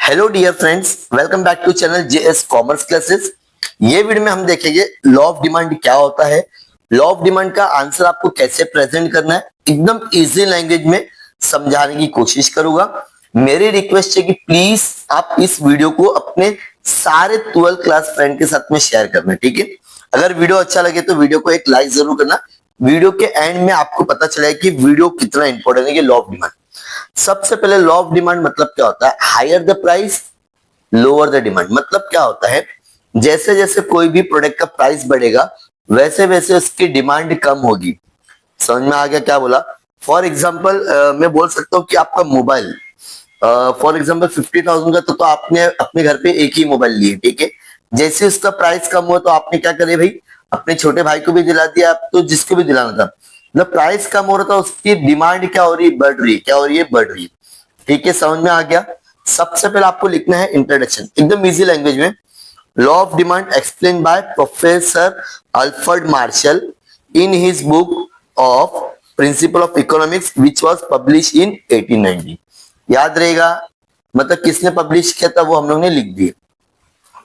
Hello dear friends, welcome back to channel JS commerce classes. ये video में हम देखेंगे लॉ ऑफ डिमांड क्या होता है, लॉ ऑफ डिमांड का आंसर आपको कैसे प्रेजेंट करना है, एकदम इजी लैंग्वेज में समझाने की कोशिश करूंगा। मेरी रिक्वेस्ट है कि प्लीज आप इस वीडियो को अपने सारे 12th क्लास फ्रेंड के साथ में शेयर करना, ठीक है। अगर वीडियो अच्छा लगे तो वीडियो को एक लाइक जरूर करना। वीडियो के एंड में आपको पता चलेगा कि वीडियो कितना इंपॉर्टेंट है। ये लॉ ऑफ डिमांड, सबसे पहले लॉ ऑफ डिमांड मतलब क्या होता है? Higher the price lower the demand. मतलब क्या होता है, जैसे जैसे कोई भी प्रोडक्ट का प्राइस बढ़ेगा वैसे वैसे उसकी डिमांड कम होगी। समझ में आ गया क्या बोला? फॉर एग्जाम्पल मैं बोल सकता हूँ कि आपका मोबाइल फॉर एग्जाम्पल 50,000 का तो आपने अपने घर पे एक ही मोबाइल लिए, ठीक है। जैसे उसका प्राइस कम हुआ तो आपने क्या करे भाई, अपने छोटे भाई को भी दिला दिया, आप तो जिसको भी दिलाना था। मतलब प्राइस कम हो रहा था, उसकी डिमांड क्या हो रही है? बढ़ रही है। क्या हो रही है? बढ़ रही है, ठीक है। समझ में आ गया? सबसे पहले आपको लिखना है इंट्रोडक्शन, एकदम इजी लैंग्वेज में। Law of demand explain by professor Alfred Marshall in his book of principle of economics which was publish in 1890। याद रहेगा, मतलब किसने पब्लिश किया था वो हम लोग ने लिख दिए,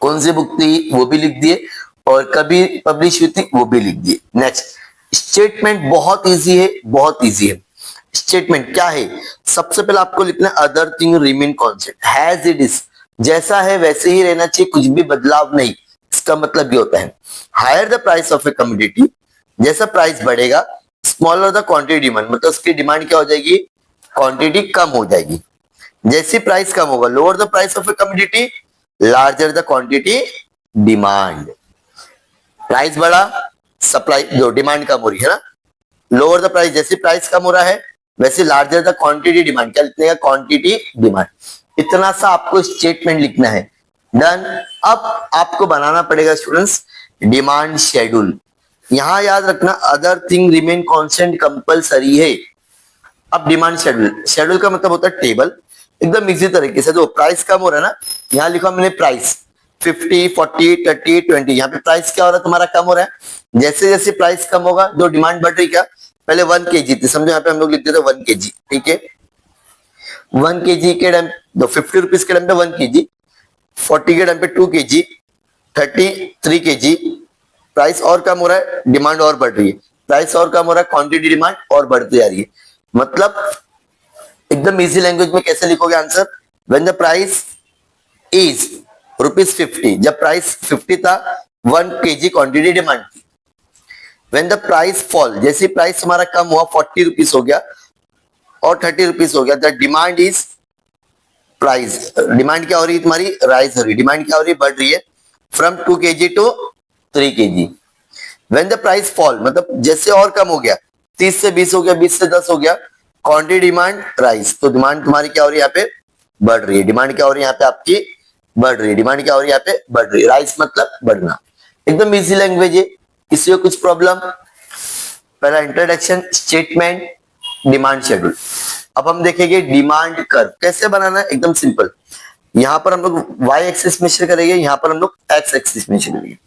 कौन सी बुक थी वो भी लिख दिए, और कभी पब्लिश हुई थी वो भी लिख दिए। नेक्स्ट स्टेटमेंट, बहुत इजी है, बहुत इजी है। स्टेटमेंट क्या है? सबसे पहले आपको लिखना other thing remain constant has it is, जैसा है वैसे ही रहना चाहिए, कुछ भी बदलाव नहीं। इसका मतलब ये होता है higher the price of a commodity, जैसा प्राइस बढ़ेगा, स्मॉलर द क्वांटिटी डिमांड, मतलब उसकी डिमांड क्या हो जाएगी? क्वांटिटी कम हो जाएगी। जैसी प्राइस कम होगा, lower the price of a commodity, larger the quantity demand. Price बढ़ा, सप्लाई जो डिमांड कम हो रही है ना, लोअर द प्राइस, जैसे प्राइस कम हो रहा है वैसे लार्जर द क्वांटिटी डिमांड। क्या लिखने का? Quantity demand. इतना सा आपको स्टेटमेंट लिखना है। डन। अब आपको बनाना पड़ेगा स्टूडेंट्स डिमांड शेड्यूल। यहां याद रखना other thing remain constant compulsory है। अब डिमांड शेड्यूल, शेड्यूल का मतलब होता है टेबल। एकदम इजी तरीके से, जो प्राइस कम हो रहा है ना, यहाँ लिखा मैंने प्राइस 50, 40, 30, 20। यहाँ पे प्राइस क्या हो रहा है? तुम्हारा कम हो रहा है। जैसे जैसे प्राइस कम होगा जो डिमांड बढ़ रही, क्या पहले 1 kg थी, समझो यहाँ पे हम लोग लिखते थे 1 kg, ठीक है। 1 kg के टाइम तो 50 रुपीज के टाइम पे 1 kg, 40 के टाइम पे 2 kg, 30 3 kg। प्राइस और कम हो रहा है, डिमांड और बढ़ रही है। प्राइस और कम हो रहा है, क्वांटिटी डिमांड और बढ़ती जा रही है। मतलब एकदम इजी लैंग्वेज में कैसे लिखोगे answer? When the price is ₹50, जब प्राइस 50 था 1 kg क्वांटिटी डिमांड थी। व्हेन द प्राइस फॉल, जैसे प्राइस हमारा कम हुआ 40 रुपीज हो गया और 30 रुपीज हो गया, the demand is price, demand क्या हो रही है तुम्हारी? राइज हो रही है। डिमांड क्या हो रही है? बढ़ रही है, from 2 kg to 3 kg। When the price fall, मतलब जैसे और कम हो गया, 30 से 20 हो गया, 20 से 10 हो गया, क्वांटिटी डिमांड राइज, तो डिमांड तुम्हारी क्या हो रही है? यहाँ पे बढ़ रही है। डिमांड क्या हो रही है? यहाँ पे आपकी बढ़ रही है। डिमांड क्या हो रही है? यहाँ पे बढ़ रही है। राइज मतलब बढ़ना। एकदम इजी लैंग्वेज है, इसमें कुछ प्रॉब्लम? पहला इंट्रोडक्शन, स्टेटमेंट, डिमांड शेड्यूल। अब हम देखेंगे डिमांड कर्व कैसे बनाना है। एकदम सिंपल, यहाँ पर हम लोग y एक्सिस मेजर करेंगे, यहाँ पर हम लोग x एक्सिस मेजर करेंगे।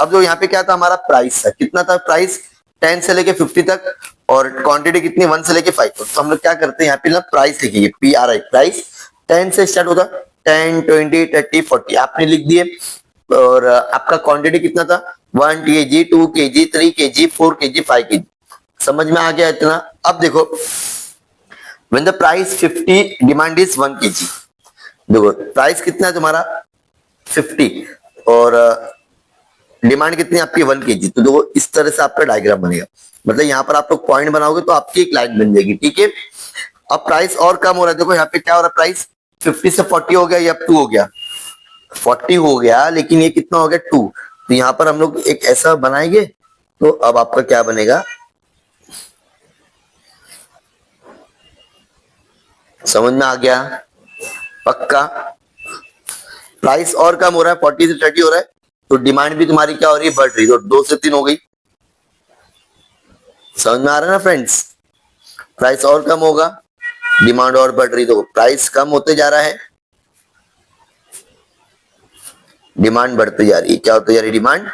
अब जो यहाँ पे क्या था हमारा प्राइस था, कितना था प्राइस? 10 से लेके 50 तक, और क्वांटिटी कितनी? 1 से लेके 5 तक। तो हम लोग क्या करते हैं यहाँ पे ना प्राइस लिखेंगे, PRI प्राइस। 10 से स्टार्ट होता, 10 20 30 40 आपने लिख दिए। और आपका क्वांटिटी कितना था? 1 kg 2 kg 3 kg 4 kg 5 kg। समझ में आ गया इतना? अब देखो when the price 50, demand is 1 kg। देखो प्राइस कितना है तुम्हारा? 50, और डिमांड कितनी आपकी? 1 kg। तो देखो इस तरह से आपका डायग्राम बनेगा। मतलब यहाँ पर आप लोग पॉइंट बनाओगे तो आपकी एक लाइन बन जाएगी, ठीक है। अब प्राइस और कम हो रहा है, देखो यहाँ पे क्या हो रहा है? प्राइस 50 से 40 हो गया, या 2 हो गया, 40 हो गया, लेकिन ये कितना हो गया? 2। तो यहाँ पर हम लोग एक ऐसा बनाएंगे, तो अब आपका क्या बनेगा? समझ में आ गया? पक्का? प्राइस और कम हो रहा है, 40 से 30 हो रहा है, तो डिमांड भी तुम्हारी क्या हो रही है? बढ़ रही है। तो 2 से 3 हो गई। समझ में आ रहा है ना फ्रेंड्स? प्राइस और कम होगा, डिमांड और बढ़ रही, तो प्राइस कम होते जा रहा है, डिमांड बढ़ती जा रही है। क्या होती जा रही है? डिमांड।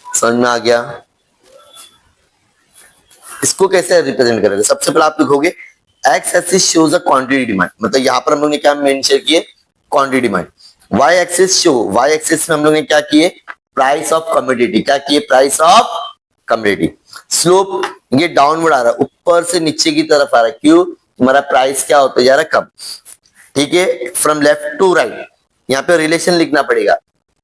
समझ में आ गया? इसको कैसे रिप्रेजेंट करेंगे? सबसे पहले आप लिखोगे X axis shows a quantity demand, मतलब यहाँ पर हम लोग ने क्या मेंशन किए, quantity demand. Y axis show, Y axis में हम लोग ने क्या किए, प्राइस ऑफ कमोडिटी, क्या किए, प्राइस ऑफ कमोडिटी। स्लोप ये डाउनवर्ड आ रहा है, ऊपर से नीचे की तरफ आ रहा है, क्यों, तुम्हारा प्राइस क्या होता जा रहा है, कम। ठीक है, फ्रॉम लेफ्ट टू राइट, यहाँ पे रिलेशन लिखना पड़ेगा,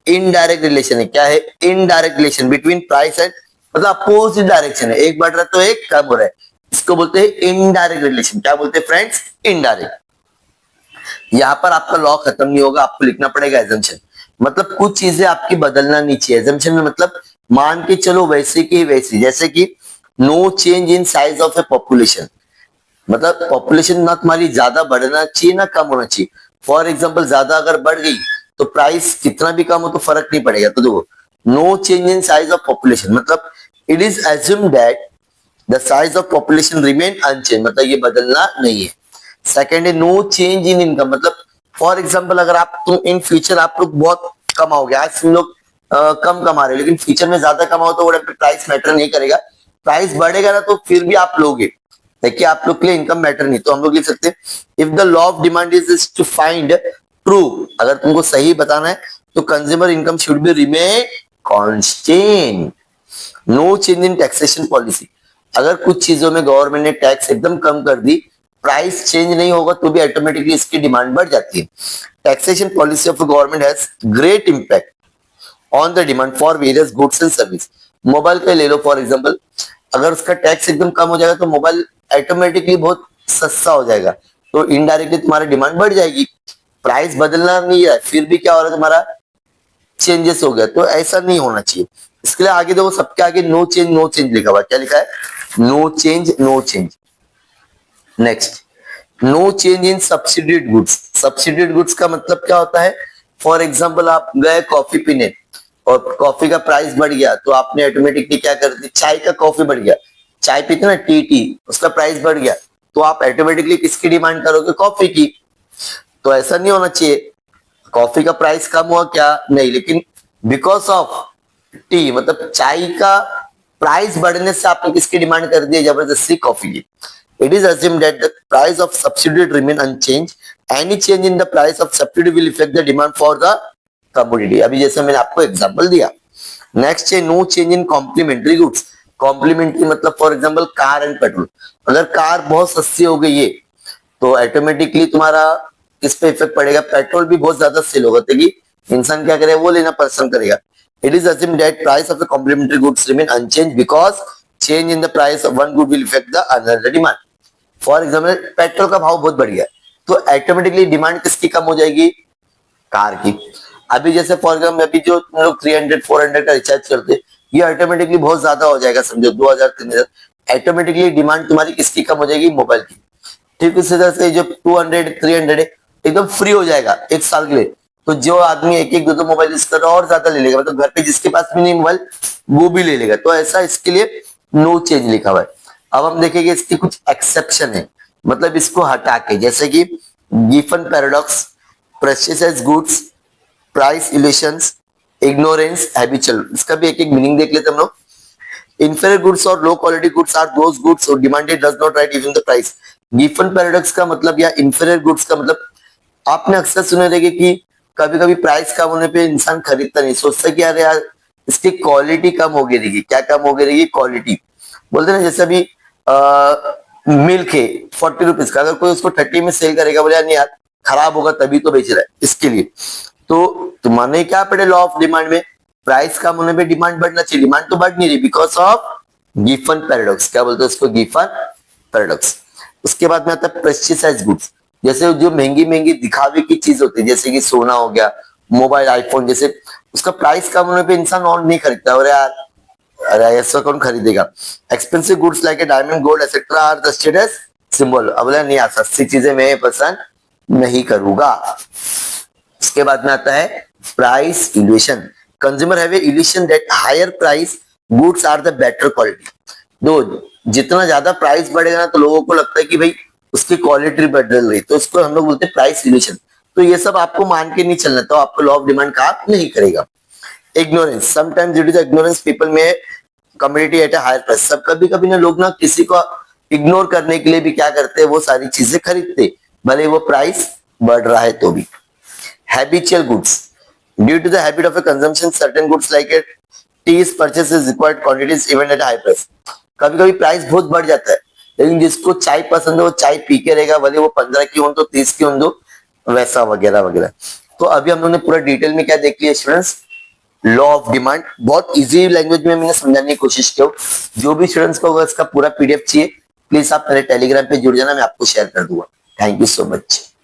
इनडायरेक्ट रिलेशन है, क्या है, indirect relation between price and, मतलब अपोजिट डायरेक्शन है, एक बढ़ रहा है तो एक कम हो रहा है, इसको बोलते हैं इनडायरेक्ट रिलेशन। क्या बोलते हैं फ्रेंड्स, इनडायरेक्ट। यहाँ पर आपका लॉ खत्म नहीं होगा, आपको लिखना पड़ेगा एजम्पशन, मतलब कुछ चीजें आपकी बदलना नहीं चाहिए। एजम्पशन में मतलब मान के चलो वैसे की वैसी, जैसे कि no change in size of a population, मतलब पॉपुलेशन ना तुम्हारी ज्यादा बढ़ना चाहिए ना कम होना चाहिए। फॉर एग्जाम्पल ज्यादा अगर बढ़ गई तो प्राइस कितना भी कम हो तो फर्क नहीं पड़ेगा। तो देखो, no change in size of population मतलब it is assume that the size of population remain unchange, मतलब ये बदलना नहीं है। सेकेंड है नो चेंज इन इनकम, मतलब फॉर एग्जाम्पल अगर आप तुम इन फ्यूचर आप लोग बहुत कमाओगे, आज तुम लोग कम कमा रहे हो लेकिन फ्यूचर में ज्यादा कमाओ तो वो प्राइस मैटर नहीं करेगा, प्राइस बढ़ेगा ना तो फिर भी आप लोगे, देखिए आप लोग के लिए इनकम मैटर नहीं। तो हम लोग लिख सकते हैं if the law of demand is to find true, अगर तुमको सही बताना है तो consumer income should be remain constant. No change in taxation policy, अगर कुछ चीजों में गवर्नमेंट ने टैक्स एकदम कम कर दी, प्राइस चेंज नहीं होगा तो भी ऑटोमेटिकली इसकी डिमांड बढ़ जाती है। Taxation policy of government has great impact on the demand for various goods and service. Mobile पे ले लो फॉर एग्जांपल, अगर उसका टैक्स एकदम कम हो जाएगा तो मोबाइल ऑटोमेटिकली बहुत सस्ता हो जाएगा, तो इनडायरेक्टली तुम्हारी डिमांड बढ़ जाएगी। प्राइस बदलना नहीं है फिर भी क्या हो रहा है, तुम्हारा चेंजेस हो गया, तो ऐसा नहीं होना चाहिए। इसके लिए आगे देखो, सबके आगे नो चेंज लिखा हुआ है, क्या लिखा है, no change no change. Next, no change in substitute goods. Substitute goods का मतलब क्या होता है, फॉर एग्जांपल आप गए कॉफी पीने और कॉफी का प्राइस बढ़ गया तो आपने ऑटोमेटिकली क्या कर दी, चाय का कॉफी बढ़ गया, चाय पीते ना टी, उसका प्राइस बढ़ गया तो आप ऑटोमेटिकली किसकी डिमांड करोगे, कॉफी की। तो ऐसा नहीं होना चाहिए, कॉफी का प्राइस कम हुआ क्या, नहीं, लेकिन बिकॉज ऑफ टी, मतलब चाय का प्राइस बढ़ने से आपने किसकी डिमांड कर दी, जबरदस्ती कॉफी की। It is assumed that the price of substitute remain unchanged. Any change in the price of substitute will affect the demand for the commodity. अभी जैसे मैंने आपको एग्जांपल दिया। नेक्स्ट है no change in complementary goods. Complementary मतलब for example car and petrol, अगर car बहुत सस्ती हो गई है तो ऑटोमेटिकली तुम्हारा किस पे इफेक्ट पड़ेगा, पेट्रोल भी बहुत ज्यादा सेल होगा, कि इंसान क्या करेगा, वो लेना पसंद करेगा। It is assumed that price of the complementary goods remain unchanged because change in the price of one good will affect the another demand. For example petrol का भाव बहुत बढ़ गया तो ऑटोमेटिकली डिमांड किसकी कम हो जाएगी, कार की। अभी जैसे फॉर एग्जाम्पल अभी जो तुम लोग 300-400 का रिचार्ज करते, ये ऑटोमेटिकली बहुत ज्यादा हो जाएगा, समझो 2000-3000, ऑटोमेटिकली डिमांड तुम्हारी किसकी कम हो जाएगी, मोबाइल की। ठीक उसी तरह से जो 200-300 है एकदम फ्री हो जाएगा एक साल के लिए, तो जो आदमी एक एक दो मोबाइल यूज कर रहा है और ज्यादा ले लेगा, मतलब घर पे जिसके पास भी नहीं मोबाइल वो भी ले लेगा, तो ऐसा इसके लिए नो चेंज लिखा हुआ है। अब हम देखेंगे इसकी कुछ एक्सेप्शन है, मतलब इसको हटा के, जैसे कि Giffen paradox, precious age goods, price illusions, ignorance, habitual, इसका भी एक एक मीनिंग देख लेते हम लोग। inferior goods or low quality goods are those goods or demanded does not right even the price. Giffen paradox का मतलब या inferior goods का मतलब आपने अक्सर सुने रहेंगे कि कभी कभी प्राइस कम होने पे इंसान खरीदता नहीं, सोचता कि यार यार इसकी क्वालिटी कम हो गई रहेगी, क्या कम हो गई रहेगी, क्वालिटी। बोलते ना जैसे अभी मिल्क है 40 रुपीज का, अगर कोई उसको 30 में सेल करेगा, बोले नहीं यार खराब होगा तभी तो बेच रहा है, इसके लिए। तो माने क्या पड़े लॉ ऑफ डिमांड में, प्राइस कम होने पे डिमांड बढ़ना चाहिए, डिमांड तो बढ़ नहीं रही बिकॉज ऑफ गिफन पैराडॉक्स। क्या बोलते हैं उसको, गिफन पैराडॉक्स। उसके बाद में आता है प्रेस्टिसाइज गुड्स, जैसे जो महंगी महंगी दिखावे की चीज होती है, जैसे कि सोना हो गया, मोबाइल, आईफोन, जैसे उसका प्राइस कम होने पे इंसान और नहीं खरीदता, और यार अरे ऐसा कौन खरीदेगा। Expensive goods like a diamond, gold etcetera are the status symbol, अब नहीं आ सस्ती चीजें मैं पसंद नहीं करूंगा। उसके बाद में आता है price illusion. Consumer have a illusion that higher price goods are the better quality. दो जितना ज्यादा प्राइस बढ़ेगा ना तो लोगों को लगता है कि भाई उसकी क्वालिटी बढ़ रही, तो इसको हम लोग बोलते हैं प्राइस इल्यूशन। तो ये सब आपको मान के नहीं चलना, तो आपको लॉ ऑफ डिमांड काम नहीं करेगा। Ignorance, sometimes due to the ignorance people में commodity at a higher price. सब कभी कभी ना लोग ना किसी को इग्नोर करने के लिए भी क्या करते हैं, वो सारी चीजें खरीदते, भले वो प्राइस बढ़ रहा है तो भी। Habitual goods. Due to the habit of a consumption, certain goods like a tea is purchased in required quantities even at a high price. कभी कभी प्राइस बहुत बढ़ जाता है, लेकिन जिसको चाय पसंद है वो चाय पी के रहेगा, भले वो 15 की हो तो 30 की हो, वैसा वगैरह वगैरह। तो अभी हम लोगों ने पूरा डिटेल में क्या देख लिया स्टूडेंट्स, लॉ ऑफ डिमांड। बहुत इजी लैंग्वेज में मैंने समझाने की कोशिश की। जो भी स्टूडेंट्स को अगर इसका पूरा पीडीएफ चाहिए, प्लीज आप मेरे टेलीग्राम पे जुड़ जाना, मैं आपको शेयर कर दूंगा। Thank you so much.